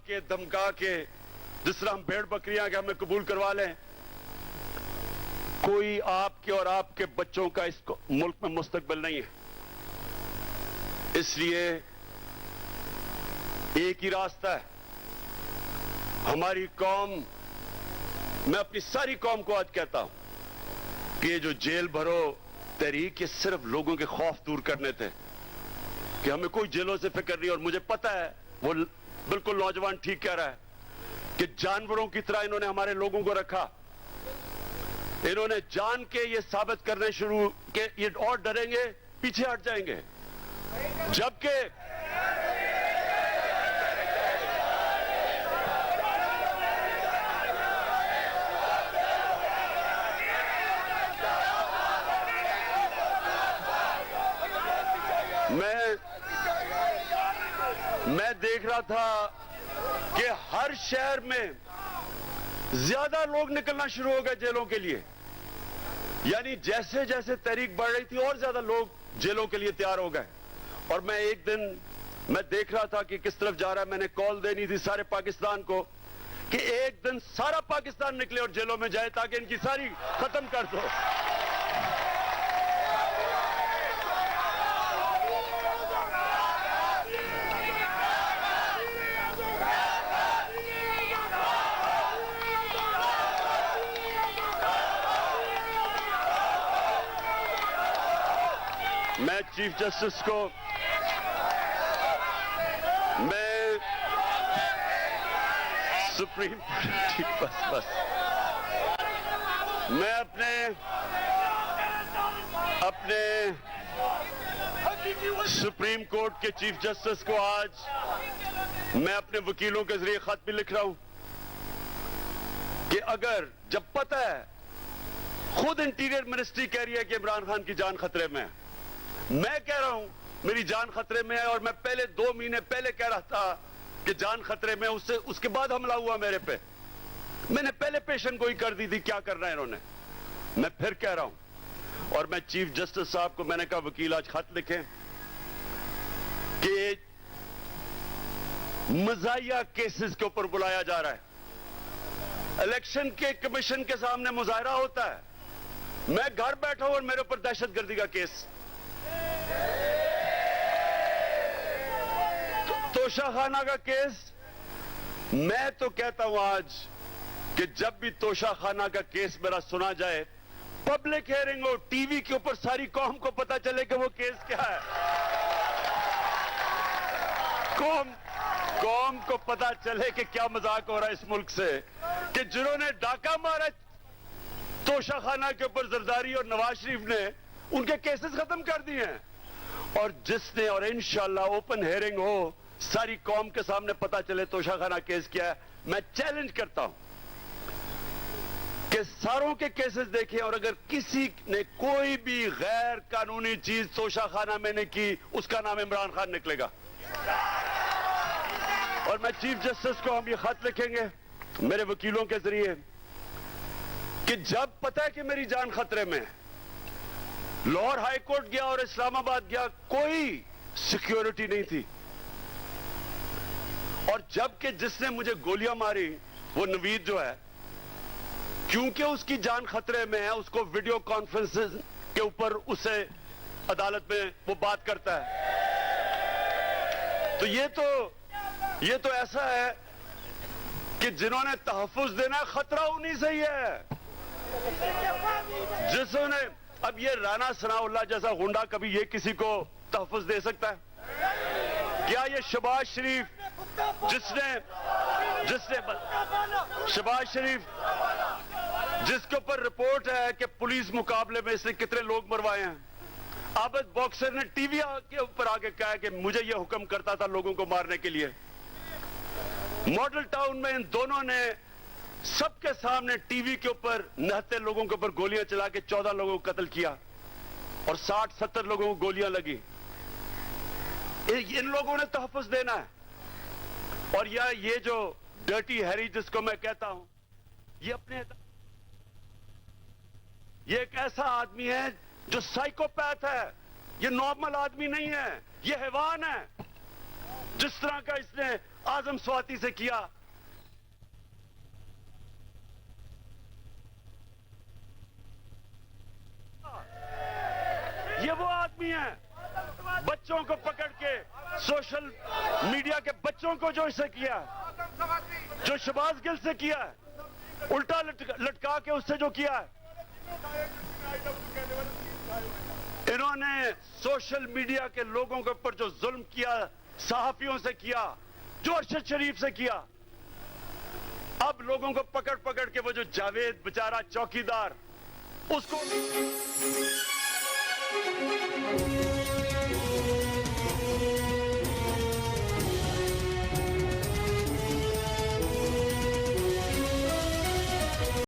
के धमका के, जिस तरह हम भेड़ बकरियां के हमें कबूल करवा लें, कोई आपके और आपके बच्चों का इस मुल्क में मुस्तकबिल नहीं है। इसलिए एक ही रास्ता है। हमारी कौम, मैं अपनी सारी कौम को आज कहता हूं कि ये जो जेल भरो तहरीक, ये सिर्फ लोगों के खौफ दूर करने थे कि हमें कोई जेलों से फिक्र नहीं। और मुझे पता है वो बिल्कुल नौजवान ठीक कह रहा है कि जानवरों की तरह इन्होंने हमारे लोगों को रखा। इन्होंने जान के ये साबित करने शुरू के ये और डरेंगे, पीछे हट जाएंगे। जबकि मैं देख रहा था कि हर शहर में ज्यादा लोग निकलना शुरू हो गए जेलों के लिए। यानी जैसे जैसे तहरीक बढ़ रही थी और ज्यादा लोग जेलों के लिए तैयार हो गए। और मैं एक दिन मैं देख रहा था कि किस तरफ जा रहा है। मैंने कॉल देनी थी सारे पाकिस्तान को कि एक दिन सारा पाकिस्तान निकले और जेलों में जाए ताकि इनकी सारी खत्म कर दो। मैं चीफ जस्टिस को, मैं सुप्रीम बस मैं अपने सुप्रीम कोर्ट के चीफ जस्टिस को आज मैं अपने वकीलों के जरिए खत भी लिख रहा हूं कि अगर, जब पता है, खुद इंटीरियर मिनिस्ट्री कह रही है कि इमरान खान की जान खतरे में है, मैं कह रहा हूं मेरी जान खतरे में है, और मैं पहले 2 महीने पहले कह रहा था कि जान खतरे में, उसके बाद हमला हुआ मेरे पे। मैंने पहले पेशन गोई कर दी थी क्या करना है इन्होंने। मैं फिर कह रहा हूं, और मैं चीफ जस्टिस साहब को मैंने कहा वकील आज खत लिखें कि मजाहिया केसेस के ऊपर बुलाया जा रहा है। इलेक्शन के कमीशन के सामने मुजाहरा होता है, मैं घर बैठा हूं और मेरे ऊपर दहशतगर्दी का केस। तोशाखाना का केस। मैं तो कहता हूं आज कि जब भी तोशाखाना का केस मेरा सुना जाए, पब्लिक हियरिंग हो, टीवी के ऊपर सारी कौम को पता चले कि वो केस क्या है। कौम को पता चले कि क्या मजाक हो रहा है इस मुल्क से, कि जिन्होंने डाका मारा तोशाखाना के ऊपर जरदारी और नवाज शरीफ ने, उनके केसेस खत्म कर दिए हैं। और जिसने, और इंशाल्लाह ओपन हियरिंग हो, सारी कौम के सामने पता चले तोशाखाना केस क्या है। मैं चैलेंज करता हूं कि सारों के केसेस देखें, और अगर किसी ने कोई भी गैर कानूनी चीज तोशाखाना में नहीं की, उसका नाम इमरान खान निकलेगा। और मैं चीफ जस्टिस को हम ये खत लिखेंगे मेरे वकीलों के जरिए कि जब पता है कि मेरी जान खतरे में है, लाहौर हाई कोर्ट गया और इस्लामाबाद गया, कोई सिक्योरिटी नहीं थी। और जबकि जिसने मुझे गोलियां मारी वो नवीद जो है, क्योंकि उसकी जान खतरे में है, उसको वीडियो कॉन्फ्रेंसेस के ऊपर उससे अदालत में वो बात करता है। तो ये तो ऐसा है कि जिन्होंने तहफ्फुज देना, खतरा उन्हीं से ही है जिसने, अब ये राना सनाउल्लाह जैसा गुंडा कभी ये किसी को तहफ्फुज दे सकता है क्या? ये शहबाज शरीफ शहबाज शरीफ जिसके ऊपर रिपोर्ट है कि पुलिस मुकाबले में इसने कितने लोग मरवाए हैं, आबिद बॉक्सर ने टीवी के ऊपर आके कहा कि मुझे यह हुक्म करता था लोगों को मारने के लिए। मॉडल टाउन में इन दोनों ने सबके सामने टीवी के ऊपर 69 लोगों के ऊपर गोलियां चला के 14 लोगों को कत्ल किया और 60-70 लोगों को गोलियां लगी। इन लोगों ने तहफ्फुज देना है। और ये जो डर्टी हैरी जिसको मैं कहता हूं, ये एक ऐसा आदमी है जो साइकोपैथ है। ये नॉर्मल आदमी नहीं है, ये हैवान है। जिस तरह का इसने आजम स्वाति से किया। ये वो आदमी है बच्चों को पकड़ के, सोशल मीडिया के बच्चों को जो इसे किया, जो शहबाज गिल से किया, उल्टा लटका के उससे जो किया, इन्होंने सोशल मीडिया के लोगों के ऊपर जो जुल्म किया, सहाफियों से किया, जो अरशद शरीफ से किया, अब लोगों को पकड़ पकड़ के वो जो जावेद बेचारा चौकीदार, उसको